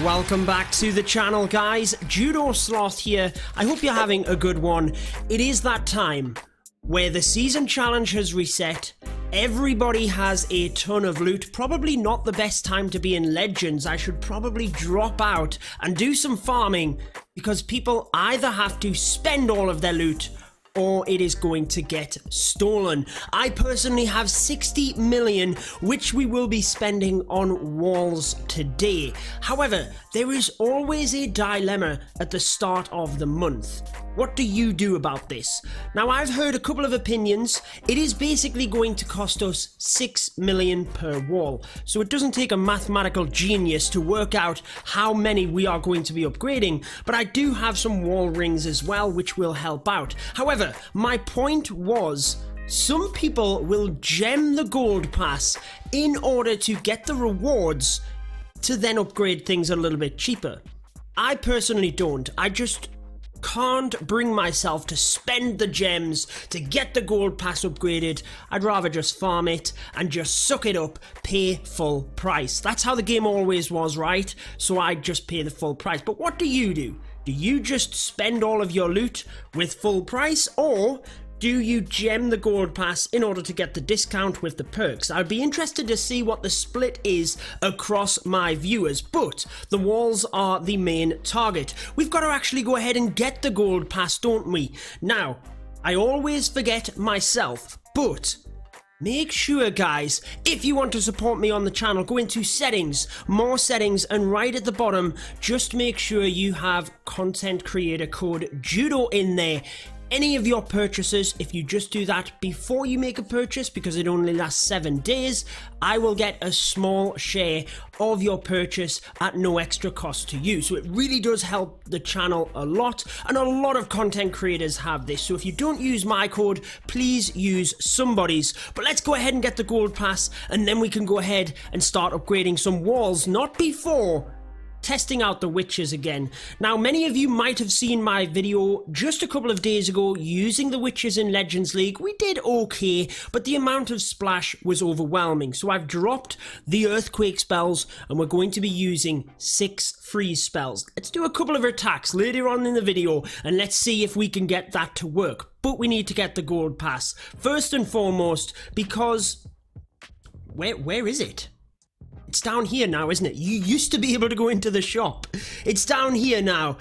Welcome back to the channel, guys. Judo Sloth here. I hope you're having a good one. It is that time where the season challenge has reset. Everybody has a ton of loot. Probably not the best time to be in Legends. I should probably drop out and do some farming because people either have to spend all of their loot or it is going to get stolen. I personally have 60 million, which we will be spending on walls today. However, there is always a dilemma at the start of the month. What do you do about this? Now, I've heard a couple of opinions. It is basically going to cost us 6 million per wall. So it doesn't take a mathematical genius to work out how many we are going to be upgrading, but I do have some wall rings as well, which will help out. However, my point was, some people will gem the gold pass in order to get the rewards to then upgrade things a little bit cheaper. I personally don't. I just can't bring myself to spend the gems to get the gold pass upgraded. I'd rather just farm it and just suck it up, pay full price. That's how the game always was, right? So I'd just pay the full price. But what do? Do you just spend all of your loot with full price, or do you gem the gold pass in order to get the discount with the perks? I'd be interested to see what the split is across my viewers, but the walls are the main target. We've got to actually go ahead and get the gold pass, don't we? Now, I always forget myself, but make sure, guys, if you want to support me on the channel, go into settings, more settings, and right at the bottom, just make sure you have content creator code JUDO in there. Any of your purchases, if you just do that before you make a purchase, because it only lasts 7 days, I will get a small share of your purchase at no extra cost to you. So it really does help the channel a lot, and a lot of content creators have this. So if you don't use my code, please use somebody's. But let's go ahead and get the gold pass, and then we can go ahead and start upgrading some walls, not before testing out the witches again. Now, many of you might have seen my video just a couple of days ago using the witches in Legends League. We did okay, but the amount of splash was overwhelming. So I've dropped the earthquake spells and we're going to be using 6 freeze spells. Let's do a couple of attacks later on in the video and let's see if we can get that to work. But we need to get the gold pass first and foremost, because where is it? It's down here now, isn't it? You used to be able to go into the shop. It's down here now.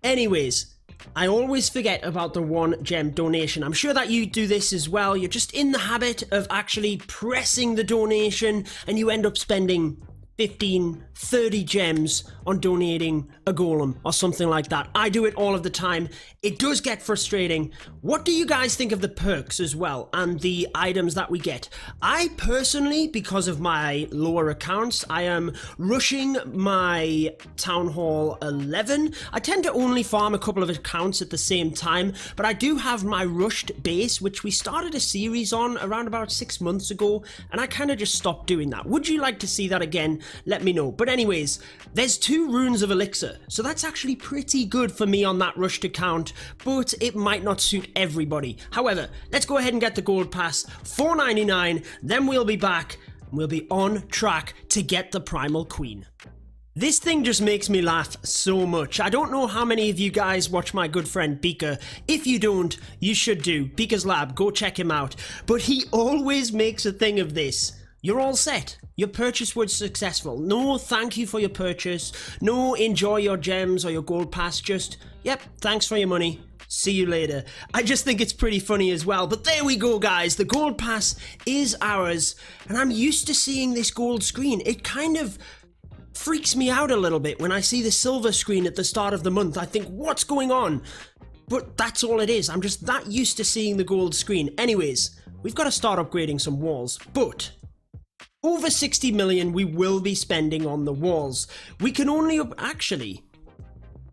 Anyways, I always forget about the 1 gem donation. I'm sure that you do this as well. You're just in the habit of actually pressing the donation and you end up spending 15, 30 gems on donating a golem or something like that. I do it all of the time. It does get frustrating. What do you guys think of the perks as well and the items that we get? I personally, because of my lower accounts, I am rushing my Town Hall 11. I tend to only farm a couple of accounts at the same time, but I do have my rushed base, which we started a series on around about 6 months ago, and I kind of just stopped doing that. Would you like to see that again? Let me know. But anyways, there's 2 runes of elixir, so that's actually pretty good for me on that rushed account, but it might not suit everybody. However, let's go ahead and get the gold pass, $4.99, then we'll be back and we'll be on track to get the primal queen. This thing just makes me laugh so much. I don't know how many of you guys watch my good friend Beaker. If you don't, you should do. Beaker's Lab, go check him out. But he always makes a thing of this. You're all set. Your purchase was successful. No thank you for your purchase. No enjoy your gems or your gold pass. Just, yep, thanks for your money. See you later. I just think it's pretty funny as well. But there we go, guys. The gold pass is ours. And I'm used to seeing this gold screen. It kind of freaks me out a little bit when I see the silver screen at the start of the month. I think, what's going on? But that's all it is. I'm just that used to seeing the gold screen. Anyways, we've got to start upgrading some walls. But over 60 million we will be spending on the walls. We can only actually,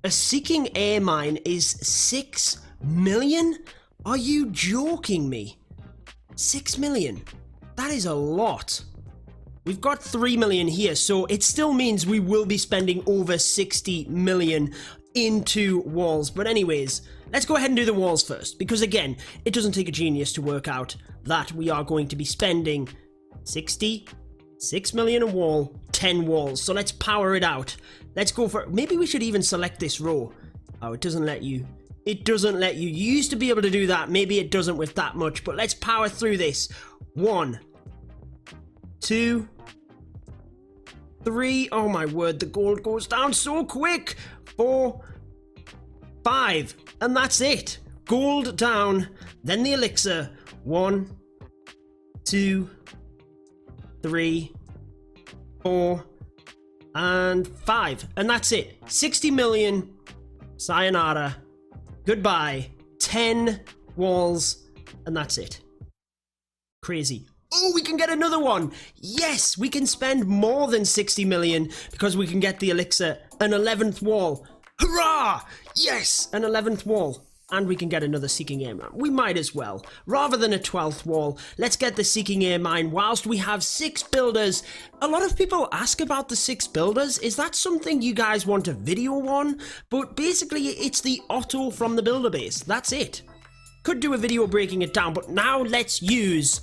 a seeking air mine is 6 million? Are you joking me? 6 million? That is a lot. We've got 3 million here, so it still means we will be spending over 60 million into walls. But anyways, let's go ahead and do the walls first, because again, it doesn't take a genius to work out that we are going to be spending 6 million a wall, 10 walls. So let's power it out. Let's go for it. Maybe we should even select this row. Oh, it doesn't let you. It doesn't let you. You used to be able to do that. Maybe it doesn't with that much, but let's power through this. 1, 2, 3. Oh my word, the gold goes down so quick. 4, 5, and that's it. Gold down, then the elixir. 1, 2, 3, 4, and 5, and that's it. 60 million. Sayonara. Goodbye. 10 walls, and that's it. Crazy. Oh, we can get another one. Yes, we can spend more than 60 million because we can get the elixir. An 11th wall. Hurrah! Yes, an 11th wall. And we can get another Seeking Air Mine. We might as well. Rather than a 12th wall, let's get the Seeking Air Mine whilst we have 6 builders. A lot of people ask about the 6 builders. Is that something you guys want a video on? But basically, it's the auto from the builder base. That's it. Could do a video breaking it down, but now let's use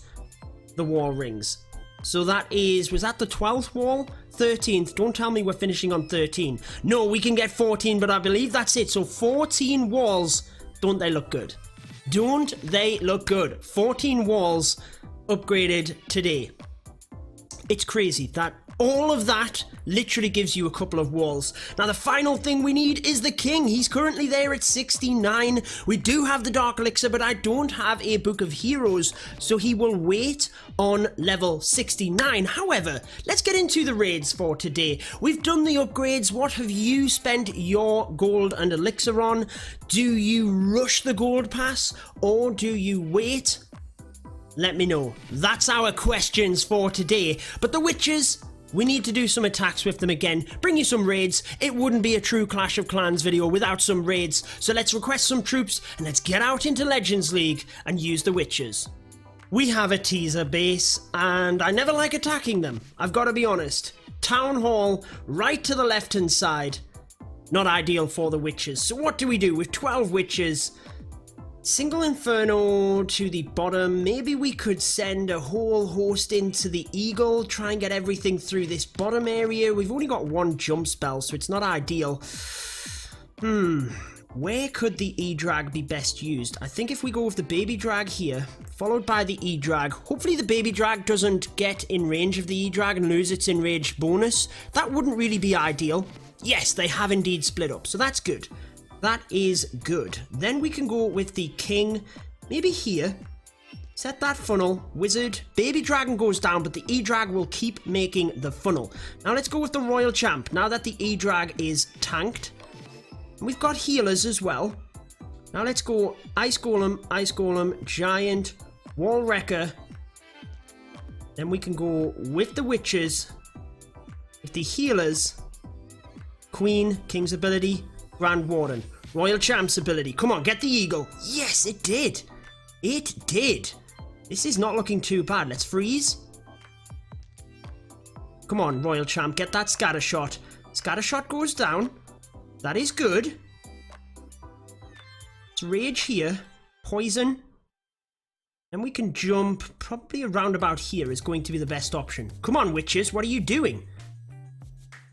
the wall rings. So that is, was that the 12th wall? 13th. Don't tell me we're finishing on 13. No, we can get 14, but I believe that's it. So 14 walls. Don't they look good? Don't they look good? 14 walls upgraded today. It's crazy that all of that literally gives you a couple of walls. Now the final thing we need is the king. He's currently there at 69. We do have the dark elixir, but I don't have a book of heroes, so he will wait on level 69. However, let's get into the raids for today. We've done the upgrades. What have you spent your gold and elixir on? Do you rush the gold pass or do you wait? Let me know. That's our questions for today. But the witches, we need to do some attacks with them again. Bring you some raids. It wouldn't be a true Clash of Clans video without some raids. So let's request some troops and let's get out into Legends League and use the witches. We have a teaser base and I never like attacking them. I've got to be honest. Town Hall right to the left hand side. Not ideal for the witches. So what do we do with 12 witches? Single Inferno to the bottom. Maybe we could send a whole host into the Eagle, try and get everything through this bottom area. We've only got 1 jump spell, so it's not ideal. Where could the E-Drag be best used? I think if we go with the Baby Drag here, followed by the E-Drag, hopefully the Baby Drag doesn't get in range of the E-Drag and lose its enraged bonus. That wouldn't really be ideal. Yes, they have indeed split up, so that's good. That is good. Then we can go with the king, maybe here. Set that funnel, wizard, baby dragon goes down, but the E-Drag will keep making the funnel. Now let's go with the royal champ, now that the E-Drag is tanked. We've got healers as well. Now let's go ice golem, giant, wall wrecker. Then we can go with the witches, with the healers, queen, king's ability, Grand Warden. Royal Champ's ability. Come on, get the eagle. Yes, it did. It did. This is not looking too bad. Let's freeze. Come on, Royal Champ, get that scatter shot. Scatter shot goes down. That is good. Let's rage here. Poison. And we can jump. Probably around about here is going to be the best option. Come on, witches, what are you doing?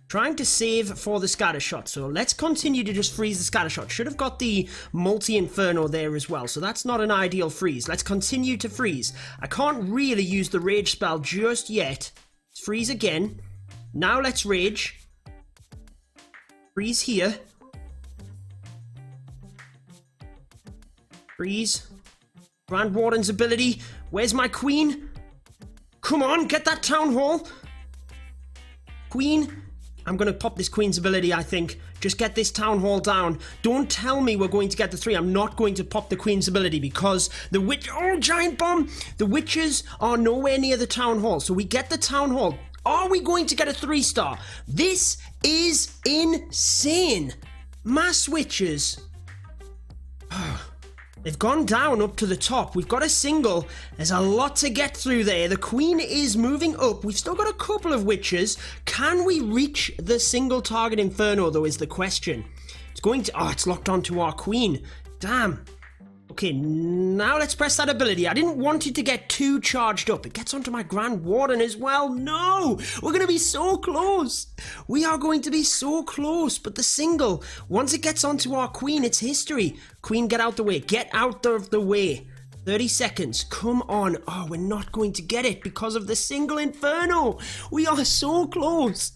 Trying to save for the scatter shot, so let's continue to just freeze the scatter shot. Should have got the multi-inferno there as well, so that's not an ideal freeze. Let's continue to freeze. I can't really use the rage spell just yet. Let's freeze again. Now let's rage. Freeze here. Freeze. Grand Warden's ability. Where's my queen? Come on, get that town hall. Queen. I'm going to pop this queen's ability, I think. Just get this town hall down. Don't tell me we're going to get the 3. I'm not going to pop the queen's ability because the witch... Oh, giant bomb! The witches are nowhere near the town hall. So we get the town hall. Are we going to get a 3-star? This is insane. Mass witches. They've gone down up to the top. We've got a single. There's a lot to get through there. The queen is moving up. We've still got a couple of witches. Can we reach the single target inferno, though, is the question. It's going to... Oh, it's locked onto our queen. Damn. Okay, now let's press that ability. I didn't want it to get too charged up. It gets onto my Grand Warden as well. No! We're going to be so close. We are going to be so close. But the single, once it gets onto our Queen, it's history. Queen, get out the way. Get out of the way. 30 seconds. Come on. Oh, we're not going to get it because of the single Inferno. We are so close.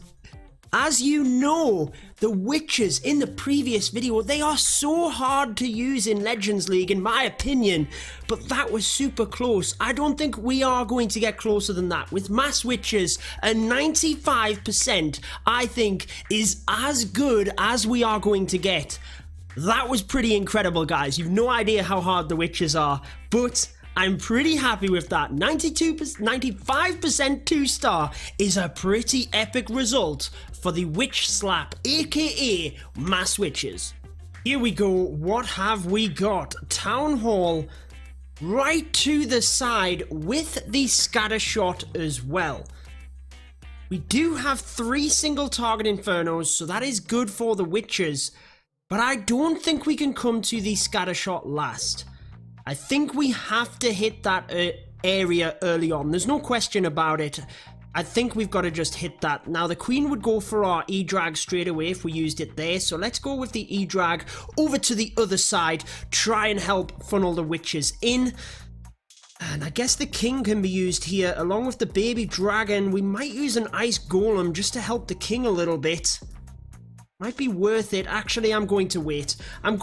As you know, the witches in the previous video, they are so hard to use in Legends League, in my opinion, but that was super close. I don't think we are going to get closer than that. With mass witches, a 95%, I think, is as good as we are going to get. That was pretty incredible, guys. You've no idea how hard the witches are, but I'm pretty happy with that. 95% 2-star is a pretty epic result for the Witch Slap, aka Mass Witches. Here we go. What have we got? Town Hall right to the side with the scatter shot as well. We do have 3 single target Infernos, so that is good for the witches, but I don't think we can come to the scatter shot last. I think we have to hit that area early on. There's no question about it. I think we've got to just hit that. Now, the Queen would go for our E-Drag straight away if we used it there. So let's go with the E-Drag over to the other side. Try and help funnel the witches in. And I guess the King can be used here along with the baby dragon. We might use an ice golem just to help the King a little bit. Might be worth it. Actually, I'm going to wait. I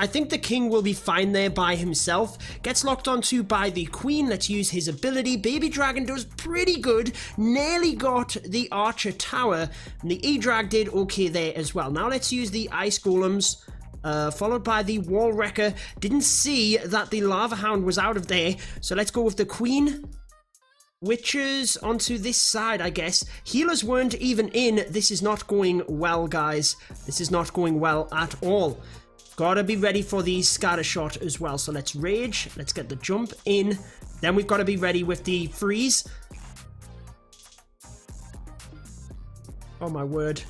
think the King will be fine there by himself. Gets locked onto by the Queen. Let's use his ability. Baby Dragon does pretty good. Nearly got the Archer Tower. And the E-Drag did okay there as well. Now let's use the Ice Golems. Followed by the Wall Wrecker. Didn't see that the Lava Hound was out of there. So let's go with the Queen. Witches onto this side, I guess. Healers weren't even in. This is not going well, guys. This is not going well at all. Gotta be ready for the scatter shot as well. So let's rage. Let's get the jump in. Then we've got to be ready with the freeze. Oh my word.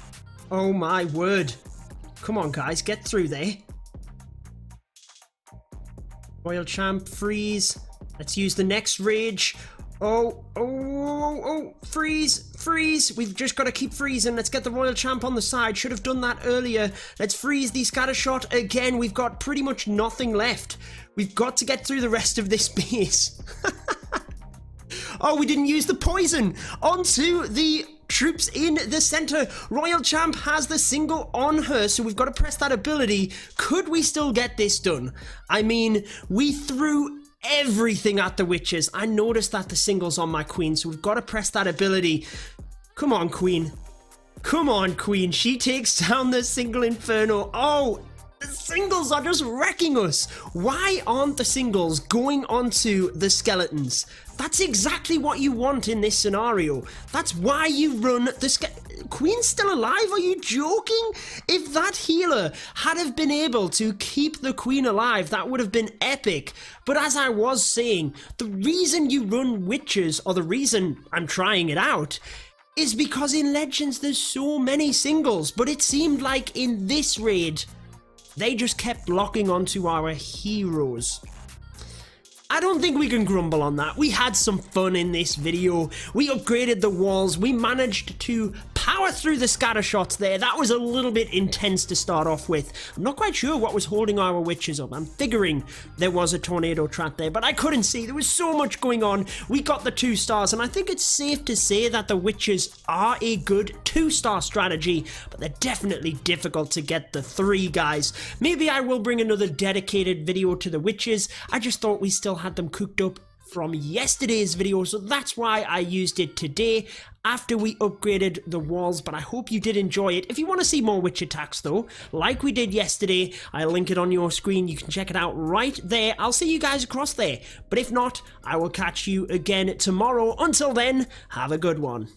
Oh my word. Come on, guys. Get through there. Royal Champ, freeze. Let's use the next rage. Oh, freeze. We've just got to keep freezing. Let's get the Royal Champ on the side. Should have done that earlier. Let's freeze the scatter shot again. We've got pretty much nothing left. We've got to get through the rest of this base. Oh, we didn't use the poison onto the troops in the center. Royal Champ has the single on her, so we've got to press that ability. Could we still get this done? I mean, we threw everything at the witches. I noticed that the single's on my Queen, so we've got to press that ability. Come on, Queen. Come on, Queen. She takes down the single Inferno. Oh, the singles are just wrecking us. Why aren't the singles going onto the skeletons? That's exactly what you want in this scenario. That's why you run the Queen's still alive? Are you joking? If that healer had have been able to keep the Queen alive, that would have been epic. But as I was saying, the reason you run witches, or the reason I'm trying it out, is because in Legends there's so many singles. But it seemed like in this raid, they just kept locking onto our heroes. I don't think we can grumble on that. We had some fun in this video. We upgraded the walls. We managed to power through the scatter shots there. That was a little bit intense to start off with. I'm not quite sure what was holding our witches up. I'm figuring there was a tornado trap there, but I couldn't see. There was so much going on. We got the 2 stars, and I think it's safe to say that the witches are a good 2-star strategy, but they're definitely difficult to get the 3, guys. Maybe I will bring another dedicated video to the witches. I just thought we still had them cooked up from yesterday's video, so that's why I used it today after we upgraded the walls. But I hope you did enjoy it. If you want to see more witch attacks though, like we did yesterday, I'll link it on your screen. You can check it out right there. I'll see you guys across there, but if not, I will catch you again tomorrow. Until then, have a good one.